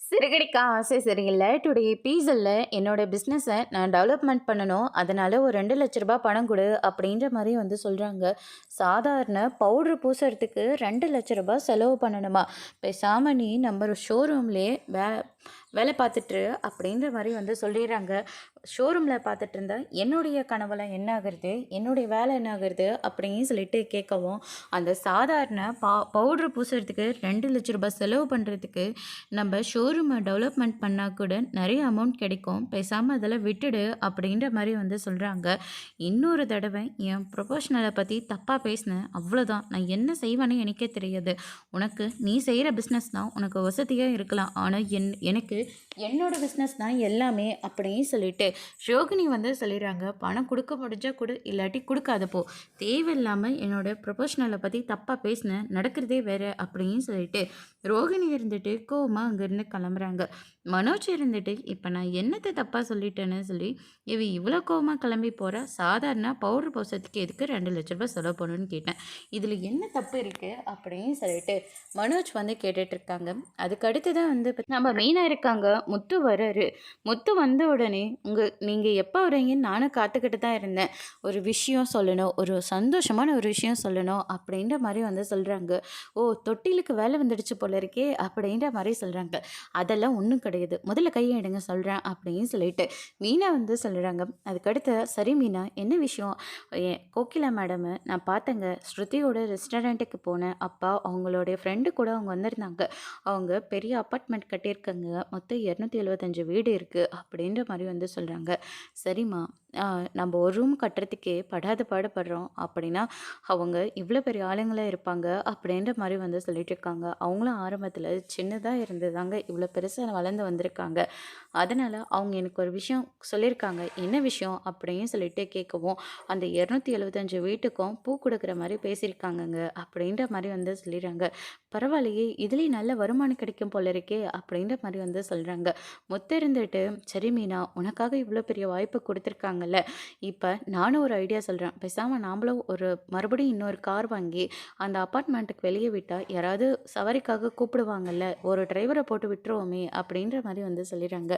சிறுகடிக்க ஆசை சரியில்ல. டுடே பீஸல்ல என்னோட பிஸ்னஸ நான் டெவலப்மெண்ட் பண்ணணும். அதனால ஒரு ₹2,00,000 பணம் குடு அப்படின்ற மாரி வந்து சொல்றாங்க. சாதாரண பவுடர் பூசறதுக்கு ₹2,00,000 செலவு பண்ணணுமா? பேசாம நீ நம்ம ஷோரூம்லயே வேலை பார்த்துட்டுரு அப்படின்ற மாரி வந்து சொல்லிர்றாங்க. ஷோரூமில் பார்த்துட்டு இருந்தா என்னுடைய கனவெல்லாம் என்ன ஆகுறது? என்னுடைய வேலை என்ன ஆகுறது? அப்படின்னு சொல்லிட்டு கேட்கவும், அந்த சாதாரண பவுடர் பூசுறதுக்கு ₹2,00,000 செலவு பண்ணுறதுக்கு நம்ம ஷோரூமை டெவலப்மெண்ட் பண்ணால் கூட நிறைய அமௌண்ட் கிடைக்கும். பேசாமல் அதெல்லாம் விட்டுடு அப்படின்ற மாதிரி வந்து சொல்கிறாங்க. இன்னொரு தடவை என் ப்ரொஃபஷனலை பற்றி தப்பாக பேசினேன், அவ்வளோதான். நான் என்ன செய்வேன்னு எனக்கே தெரியாது. உனக்கு நீ செய்கிற பிஸ்னஸ் தான் உனக்கு வசதியாக இருக்கலாம், ஆனால் எனக்கு என்னோட பிஸ்னஸ் தான் எல்லாமே அப்படின்னு சொல்லிட்டு ரோகிணி வந்து சொல்லிடுறாங்க. பணம் கொடுக்க முடிஞ்சா கொடு, இல்லாட்டி கொடுக்காத போ. தேவையில்லாமல் என்னோட ப்ரொஃபஷனலை பற்றி தப்பாக பேசினேன், நடக்கிறதே வேறு அப்படின்னு சொல்லிட்டு ரோகிணி இருந்துட்டு கோவமாக அங்கேருந்து கிளம்புறாங்க. மனோஜ் இருந்துட்டு இப்போ நான் என்னத்தை தப்பாக சொல்லிட்டேன்னு சொல்லி இவ்வளோ கோவமாக கிளம்பி போகிற, சாதாரண பவுடர் பூசத்துக்கு எதுக்கு ₹2,00,000 செலவு பண்ணணும்னு கேட்டேன், இதில் என்ன தப்பு இருக்குது அப்படின்னு சொல்லிட்டு மனோஜ் வந்து கேட்டுட்ருக்காங்க. அதுக்கு அடுத்து தான் வந்து நம்ம மெயினாக இருக்காங்க. முத்து வர்றாரு. முத்து வந்த உடனே நீங்கள் எப்போ வரீங்கன்னு நானும் காத்துக்கிட்டு தான் இருந்தேன். ஒரு விஷயம் சொல்லணும், ஒரு சந்தோஷமான ஒரு விஷயம் சொல்லணும் அப்படின்ற மாதிரி வந்து சொல்கிறாங்க. ஓ, தொட்டிலுக்கு வேலை வந்துடுச்சு போல இருக்கே அப்படின்ற மாதிரி சொல்கிறாங்க. அதெல்லாம் ஒன்றும் கிடையாது, முதல்ல கையை எடுங்க சொல்கிறேன் அப்படின்னு சொல்லிட்டு மீனா வந்து சொல்கிறாங்க. அதுக்கடுத்து சரி மீனா, என்ன விஷயம்? கோகிலா மேடமை நான் பார்த்தேங்க, ஸ்ருதியோட ரெஸ்டாரண்ட்டுக்கு போனேன். அப்பா அவங்களுடைய ஃப்ரெண்டு கூட அவங்க வந்திருந்தாங்க. அவங்க பெரிய அப்பார்ட்மெண்ட் கட்டியிருக்காங்க, மொத்தம் 275 வீடு இருக்குது அப்படின்ற மாதிரி வந்து சொல்கிறாங்க. சரிம்மா, நம்ம ஒரு ரூம் கட்டுறதுக்கே படாத பாடுபடுறோம் அப்படின்னா அவங்க இவ்வளோ பெரிய ஆளுங்களாக இருப்பாங்க அப்படின்ற மாதிரி வந்து சொல்லிட்டு இருக்காங்க. அவங்களும் ஆரம்பத்தில் சின்னதாக இருந்ததாங்க இவ்வளோ பெருசாக வளர்ந்து வந்திருக்காங்க. அதனால் அவங்க எனக்கு ஒரு விஷயம் சொல்லியிருக்காங்க. என்ன விஷயம் அப்படின்னு சொல்லிட்டு கேட்கவும், அந்த 275 வீட்டுக்கும் பூ கொடுக்குற மாதிரி பேசியிருக்காங்கங்க அப்படின்ற மாதிரி வந்து சொல்லிடுறாங்க. பரவாயில்லையே, இதுலேயும் நல்ல வருமானம் கிடைக்கும் போல இருக்கே அப்படின்ற மாதிரி வந்து சொல்கிறாங்க. மொத்தம் இருந்துட்டு சரி மீனா, உனக்காக இவ்வளோ பெரிய வாய்ப்பு கொடுத்துருக்காங்கல்ல, இப்போ நானும் ஒரு ஐடியா சொல்கிறேன். பேசாமல் நாமளும் மறுபடியும் இன்னொரு கார் வாங்கி அந்த அப்பார்ட்மெண்ட்டுக்கு வெளியே விட்டால் யாராவது சவாரிக்காக கூப்பிடுவாங்கல்ல, ஒரு டிரைவரை போட்டு விட்டுருவோமே அப்படின்ற மாதிரி வந்து சொல்லிடுறாங்க.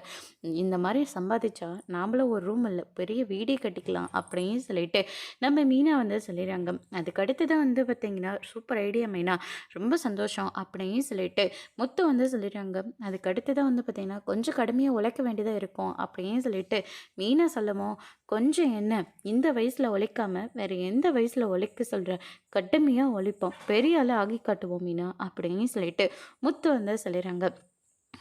இந்த மாதிரி சம்பாதிச்சா நாமளும் ஒரு ரூம் இல்லை பெரிய வீடே கட்டிக்கலாம் அப்படின்னு சொல்லிட்டு நம்ம மீனா வந்து சொல்லிடுறாங்க. அதுக்கு அடுத்து தான் வந்து பார்த்திங்கன்னா சூப்பர் ஐடியா மீனா, ரொம்ப சந்தோஷம் அப்படின்னு சொல்லிட்டு முத்து வந்து சொல்லிடுறாங்க. அதுக்கு அடுத்து தான் வந்து பார்த்திங்கன்னா கொஞ்சம் கடுமையாக உழைக்க வேண்டியதாக இருக்கும் அப்படின்னு சொல்லிட்டு மீனா சொல்லவும், கொஞ்சம் என்ன, இந்த வயசில் உழைக்காம வேறு எந்த வயசில் உழைக்க சொல்கிற, கடுமையாக உழைப்போம், பெரிய ஆள் ஆகி காட்டுவோம் மீனா அப்படின்னு சொல்லிட்டு முத்து வந்து சொல்லிடுறாங்க.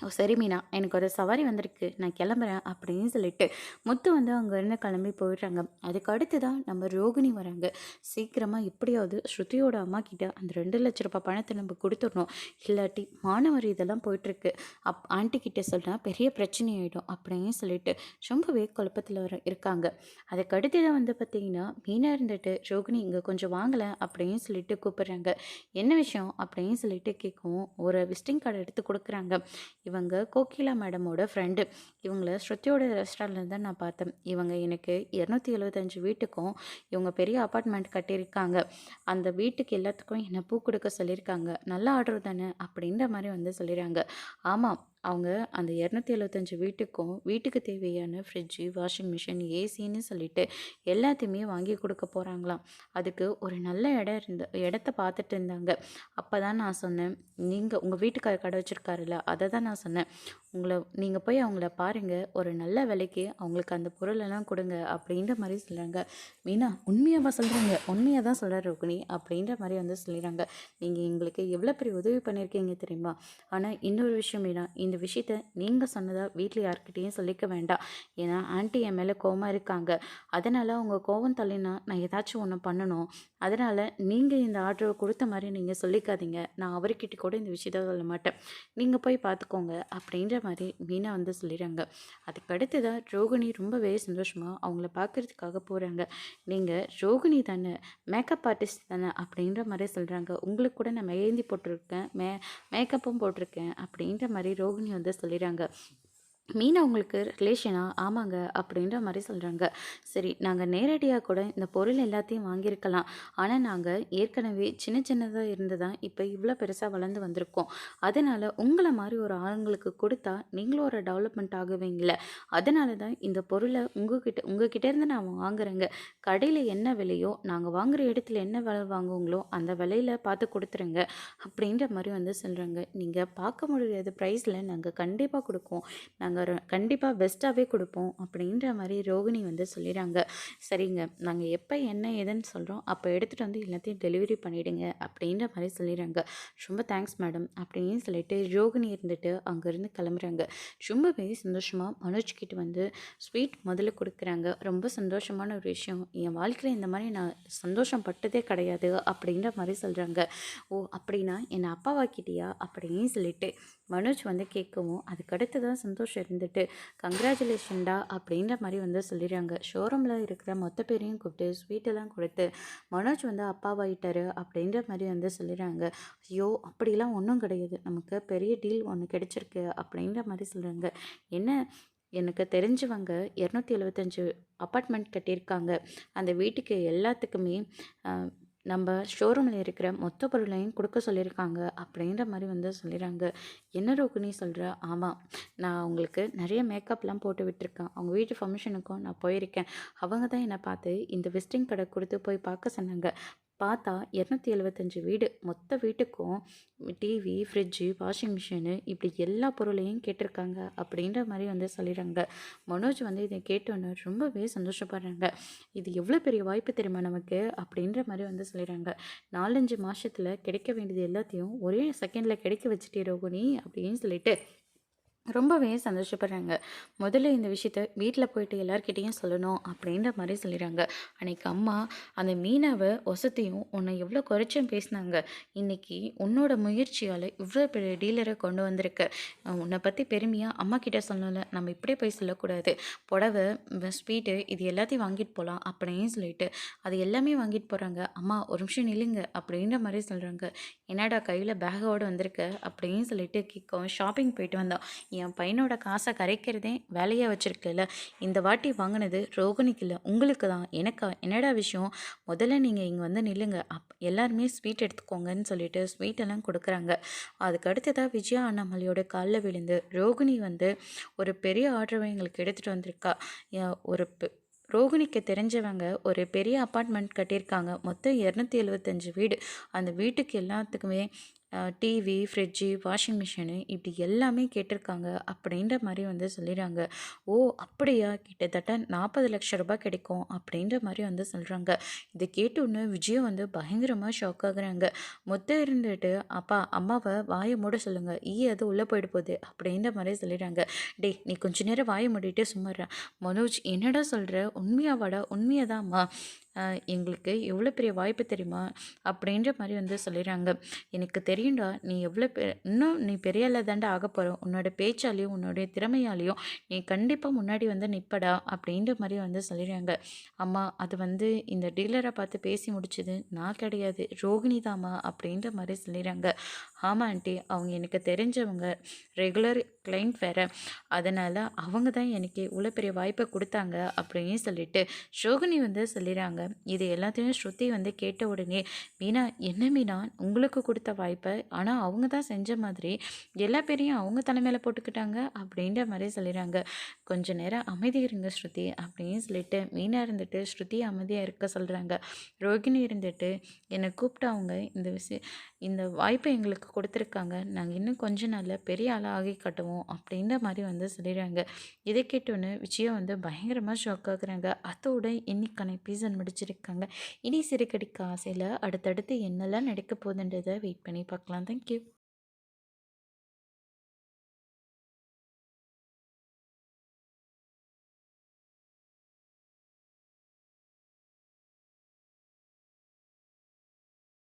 ஓ சரி மீனா, எனக்கு ஒரு சவாரி வந்திருக்கு, நான் கிளம்புறேன் அப்படின்னு சொல்லிட்டு முத்து வந்து அங்கேருந்து கிளம்பி போயிடுறாங்க. அதுக்கு அடுத்து தான் நம்ம ரோகிணி வராங்க. சீக்கிரமாக எப்படியாவது ஸ்ருதியோட அம்மா கிட்ட அந்த ₹2,00,000 பணத்தை நம்ம கொடுத்துடணும், இல்லாட்டி மாணவர் இதெல்லாம் போயிட்டுருக்கு, ஆண்டி கிட்ட சொன்னால் பெரிய பிரச்சனை ஆகிடும் அப்படின்னு சொல்லிட்டு ரொம்பவே குழப்பத்தில் இருக்காங்க. அதுக்கு அடுத்து தான் வந்து பார்த்திங்கன்னா மீனா இருந்துட்டு ரோகிணி இங்கே கொஞ்சம் வாங்கலை அப்படின்னு சொல்லிட்டு கூப்பிடுறாங்க. என்ன விஷயம் அப்படின்னு சொல்லிட்டு கேட்கவும், ஒரு விசிட்டிங் கார்டு எடுத்து கொடுக்குறாங்க. இவங்க கோகிலா மேடமோட ஃப்ரெண்டு. இவங்கள ஸ்ருதியோட ரெஸ்டாரண்ட்டில் தான் நான் பார்த்தேன். இவங்க எனக்கு 275 வீட்டுக்கும் இவங்க பெரிய அப்பார்ட்மெண்ட் கட்டியிருக்காங்க. அந்த வீட்டுக்கு எல்லாத்துக்கும் என்னை பூ கொடுக்க சொல்லியிருக்காங்க. நல்ல ஆர்டர் தானே அப்படின்ற மாதிரி வந்து சொல்லிடுறாங்க. ஆமாம், அவங்க அந்த 275 வீட்டுக்கும் வீட்டுக்கு தேவையான ஃப்ரிட்ஜு, வாஷிங் மிஷின், ஏசின்னு சொல்லிட்டு எல்லாத்தையுமே வாங்கி கொடுக்க போகிறாங்களாம். அதுக்கு ஒரு நல்ல இடத்த பார்த்துட்டு இருந்தாங்க. அப்போ தான் நான் சொன்னேன், நீங்கள் உங்கள் வீட்டுக்கார கடை வச்சுருக்காருல்ல, அதை தான் நான் சொன்னேன், நீங்கள் போய் அவங்கள பாருங்கள், ஒரு நல்ல விலைக்கு அவங்களுக்கு அந்த பொருளெல்லாம் கொடுங்க அப்படின்ற மாதிரி சொல்கிறாங்க. மீனா, உண்மையாவா சொல்கிறீங்க? உண்மையாக தான் சொல்கிற ரோகிணி அப்படின்ற மாதிரி வந்து சொல்லிடுறாங்க. நீங்கள் எங்களுக்கு எவ்வளோ பெரிய உதவி பண்ணியிருக்கீங்க தெரியுமா? ஆனால் இன்னொரு விஷயம் மீனா, இந்த விஷயத்த நீங்கள் சொன்னதா வீட்டில் யார்கிட்டையும் சொல்லிக்க வேண்டாம். ஏன்னா ஆன்ட்டி என் மேலே கோவமாக இருக்காங்க. அதனால் அவங்க கோவம் தள்ளினா நான் ஏதாச்சும் ஒன்று பண்ணணும். அதனால் நீங்கள் இந்த ஆர்டரை கொடுத்த மாதிரி நீங்கள் சொல்லிக்காதீங்க. நான் அவர்கிட்ட கூட இந்த விஷயத்த சொல்ல மாட்டேன். நீங்கள் போய் பார்த்துக்கோங்க அப்படின்ற மாதிரி மீனா வந்து சொல்லிடுறாங்க. அதுக்கடுத்து தான் ரோகிணி ரொம்பவே சந்தோஷமாக அவங்கள பார்க்குறதுக்காக போகிறாங்க. நீங்கள் ரோகிணி தானே, மேக்கப் ஆர்டிஸ்ட் தானே அப்படின்ற மாதிரி சொல்கிறாங்க. உங்களுக்கு கூட நான் மெஹந்தி போட்டிருக்கேன், மேக்கப்பும் போட்டிருக்கேன் அப்படின்ற மாதிரி ரோகிணி வந்து சொல்லிடுறாங்க. மீனா உங்களுக்கு ரிலேஷனா? ஆமாங்க. அப்படின்ற மாரி சொல்றாங்க. சரி, நாங்க நேரடியா கூட இந்த பொருள் எல்லாத்தையும் வாங்கியிருக்கலாம். ஆனா, நாங்க ஏற்கனவே சின்ன சின்னதா இருந்து தான் இப்ப இவ்ளோ பெருசா வளர்ந்து வந்திருக்கோம். அதனால உங்கள மாரி ஒரு ஆளுங்களுக்கு குடுத்தா, நீங்களும் ஒரு டெவலப்மெண்ட் ஆகுவீங்கல்ல. அதனால தான் இந்த பொருள உங்ககிட்ட இருந்து நான் வாங்குறேங்க. கடையில என்ன விலையோ, நாங்க வாங்குற இடத்துல என்ன விலை வாங்குவோங்களோ, அந்த விலையில பார்த்து குடுத்துருங்க. அப்படின்ற மாரி வந்து சொல்றாங்க. நீங்க பார்க்க முடியாத பிரைஸ்ல நாங்க கண்டிப்பா குடுப்போம். நாங்க கண்டிப்பா பெஸ்ட்டாவே குடுப்போம். அப்படின்ற மாரி ரோகிணி வந்து சொல்லிறாங்க. சரிங்க. நாங்க எப்ப என்ன ஏதுன்னு சொல்றோம், அப்ப எடுத்துட்டு வந்து எல்லாத்தையும் டெலிவரி பண்ணிடுங்க. அப்படின்ற மாரி சொல்லிறாங்க. ரொம்ப தேங்க்ஸ் மேடம் அப்படின்னு சொல்லிட்டு ரோகிணி இருந்துட்டு அங்கேருந்து கிளம்புறாங்க. ரொம்பவே சந்தோஷமா மனோஜ் கிட்ட வந்து ஸ்வீட் முதல்ல குடுக்குறாங்க. ரொம்ப சந்தோஷமான ஒரு விஷயம். என் வாழ்க்கையில இந்த மாரி நான் சந்தோஷம் பட்டதே கிடையாது அப்படின்ற மாரி சொல்றாங்க. ஓ! அப்படின்னா என்ன அப்பாவாக்கிட்டியா? அப்படின்னு சொல்லிட்டு மனோஜ் வந்து கேட்கவும், அதுக்கடுத்து தான் சந்தோஷ் இருந்துட்டு, கங்ராச்சுலேஷன்டா அப்படின்ற மாரி வந்து சொல்லிடுறாங்க. ஷோரூமில் இருக்கிற மொத்த பேரையும் கூப்பிட்டு ஸ்வீட்டெல்லாம் கொடுத்து, மனோஜ் வந்து அப்பாவாயிட்டாரு அப்படின்ற மாரி வந்து சொல்லிடுறாங்க. ஐயோ! அப்படிலாம் ஒன்றும் கிடையாது. நமக்கு பெரிய டீல் ஒன்று கிடைச்சிருக்கு அப்படின்ற மாரி சொல்கிறாங்க. என்ன எனக்கு தெரிஞ்சவங்க 275 அப்பார்ட்மெண்ட் கட்டியிருக்காங்க. அந்த வீட்டுக்கு எல்லாத்துக்குமே அ நம்ம ஷோரூமில் இருக்கிற மொத்த பொருளையும் கொடுக்க சொல்லியிருக்காங்க அப்படின்ற மாதிரி வந்து சொல்லிடுறாங்க. என்ன ரோகிணி சொல்கிற? ஆமாம், நான் அவங்களுக்கு நிறைய மேக்கப்லாம் போட்டு விட்டுருக்கேன். அவங்க வீட்டு ஃபங்க்ஷனுக்கும் நான் போயிருக்கேன். அவங்க தான் என்னை பார்த்து இந்த விசிட்டிங் கார்டை கொடுத்து போய் பார்க்க சொன்னாங்க. பார்த்தா 275 வீடு, மொத்த வீட்டுக்கும் டிவி, ஃப்ரிட்ஜு, வாஷிங் மிஷினு இப்படி எல்லா பொருளையும் கேட்டிருக்காங்க அப்படின்ற மாதிரி வந்து சொல்லிடுறாங்க. மனோஜ் வந்து இதை கேட்டோன்னே ரொம்பவே சந்தோஷப்படுறாங்க. இது எவ்வளோ பெரிய வாய்ப்பு தெரியுமா நமக்கு அப்படின்ற மாதிரி வந்து சொல்லிடுறாங்க. 4-5 மாதத்தில் கிடைக்க வேண்டியது எல்லாத்தையும் ஒரே செகண்டில் கிடைக்க வச்சுட்டே ரோகிணி அப்படின்னு சொல்லிட்டு ரொம்பவே சந்தோஷப்படுறாங்க. முதல்ல இந்த விஷயத்த வீட்ல போயிட்டு எல்லார்கிட்டயும் சொல்லணும் அப்படின்ற மாரி சொல்லிறாங்க. அன்னைக்கு அம்மா அந்த மீனாவ ஒசத்தியும் உன்னை எவ்வளோ குறைச்சும் பேசினாங்க. இன்னைக்கு உன்னோட முயற்சியால இவ்வளோ பெரிய டீலர கொண்டு வந்திருக்க. உன்னை பத்தி பெருமையா அம்மா கிட்ட சொல்லணும்ல. நம்ம இப்படியே போய் சொல்லக்கூடாது. புடவ, ஸ்வீட்டு இது எல்லாத்தையும் வாங்கிட்டு போலாம் அப்படின்னு சொல்லிட்டு, அது எல்லாமே வாங்கிட்டு போறாங்க. அம்மா ஒரு நிமிஷம் நில்லுங்க அப்படின்ற மாரி சொல்றாங்க. என்னடா கையில பேக்கோட வந்திருக்க அப்படின்னு சொல்லிட்டு கேட்கவும், ஷாப்பிங் போயிட்டு வந்தோம். என் பையனோட காசை கரைக்கிறதே வேலையாக வச்சுருக்கல. இந்த வாட்டி வாங்கினது ரோகிணிக்கு இல்லை, உங்களுக்கு தான். எனக்கா? என்னடா விஷயம்? முதல்ல நீங்கள் இங்கே வந்து நில்லுங்க. எல்லாருமே ஸ்வீட் எடுத்துக்கோங்கன்னு சொல்லிட்டு ஸ்வீட்டெல்லாம் கொடுக்குறாங்க. அதுக்கு அடுத்ததாக விஜயா அண்ணாமலையோட காலில் விழுந்து ரோகிணி வந்து ஒரு பெரிய ஆர்டரை எங்களுக்கு எடுத்துகிட்டு வந்திருக்கா. ஒரு ரோகிணிக்கு தெரிஞ்சவங்க ஒரு பெரிய அப்பார்ட்மெண்ட் கட்டியிருக்காங்க. மொத்தம் 275 வீடு. அந்த வீட்டுக்கு எல்லாத்துக்குமே டிவி, ஃப்ரிட்ஜு, வாஷிங் மிஷினு இப்படி எல்லாமே கேட்டிருக்காங்க அப்படின்ற மாதிரி வந்து சொல்லிடுறாங்க. ஓ! அப்படியா? கிட்டத்தட்ட 40 லட்சம் ரூபாய் கிடைக்கும் அப்படின்ற மாதிரி வந்து சொல்கிறாங்க. இதை கேட்டோன்னே விஜயம் வந்து பயங்கரமாக ஷாக் ஆகுறாங்க. மொத்தம் இருந்துட்டு, அப்பா அம்மாவை வாயை மூட சொல்லுங்க, அது உள்ளே போயிட்டு போகுது அப்படின்ற மாதிரி சொல்லிடுறாங்க. டேய், நீ கொஞ்ச நேரம் வாயை மூடிட்டு சும்மாடுற. மனோஜ், என்னடா சொல்கிற? உண்மையாவாடா? உண்மையதாம்மா. எங்களுக்கு எவ்வளோ பெரிய வாய்ப்பு தெரியுமா அப்படின்ற மாதிரி வந்து சொல்லிடுறாங்க. எனக்கு தெரியும்டா, நீ எவ்வளோ இன்னும் நீ பெரிய ஆளாக தாண்டா ஆக போகிற. உன்னோட பேச்சாலையும் உன்னோடைய திறமையாலையும் நீ கண்டிப்பாக முன்னாடி வந்து நிற்படா அப்படின்ற மாதிரி வந்து சொல்லிடுறாங்க. அம்மா, அது வந்து இந்த டீலரை பார்த்து பேசி முடிச்சது நான் கிடையாது, ரோகிணி தாம்மா அப்படின்ற மாதிரி சொல்லிடுறாங்க. ஆமாம் ஆண்டி, அவங்க எனக்கு தெரிஞ்சவங்க, ரெகுலர் கிளைண்ட் வேறு, அதனால் அவங்க தான் எனக்கு இவ்வளோ பெரிய வாய்ப்பை கொடுத்தாங்க அப்படின்னு சொல்லிட்டு ரோகிணி வந்து சொல்லிடுறாங்க. இது எல்லாத்தையும் ஸ்ருதி வந்து கேட்ட உடனே, மீனா, என்ன மீனா உங்களுக்கு கொடுத்த வாய்ப்பை ஆனால் அவங்க தான் செஞ்ச மாதிரி எல்லா பேரையும் அவங்க தலைமையில் போட்டுக்கிட்டாங்க அப்படின்ற மாதிரி சொல்லிடுறாங்க. கொஞ்ச நேரம் அமைதி இருங்க ஸ்ருதி அப்படின்னு சொல்லிட்டு மீனா இருந்துட்டு ஸ்ருதி அமைதியாக இருக்க சொல்கிறாங்க. ரோகிணி இருந்துட்டு, என்னை கூப்பிட்டு அவங்க இந்த வாய்ப்பை எங்களுக்கு கொடுத்துருக்காங்க, நாங்கள் இன்னும் கொஞ்ச நாளில் பெரிய ஆளாக ஆகி காட்டுவோம் அப்படின்ற மாதிரி வந்து சொல்லிடுறாங்க. இதை கேட்டோன்னு விஜயம் வந்து பயங்கரமாக ஷாக் ஆகுறாங்க. அதோட இன்னைக்கான எபிசோட் முடிச்சிருக்காங்க. இனி சிறுகடிக்க ஆசையில் அடுத்தடுத்து என்னெல்லாம் நடக்க போகுதுன்றதை வெயிட் பண்ணி பார்க்கலாம். தேங்க்யூ.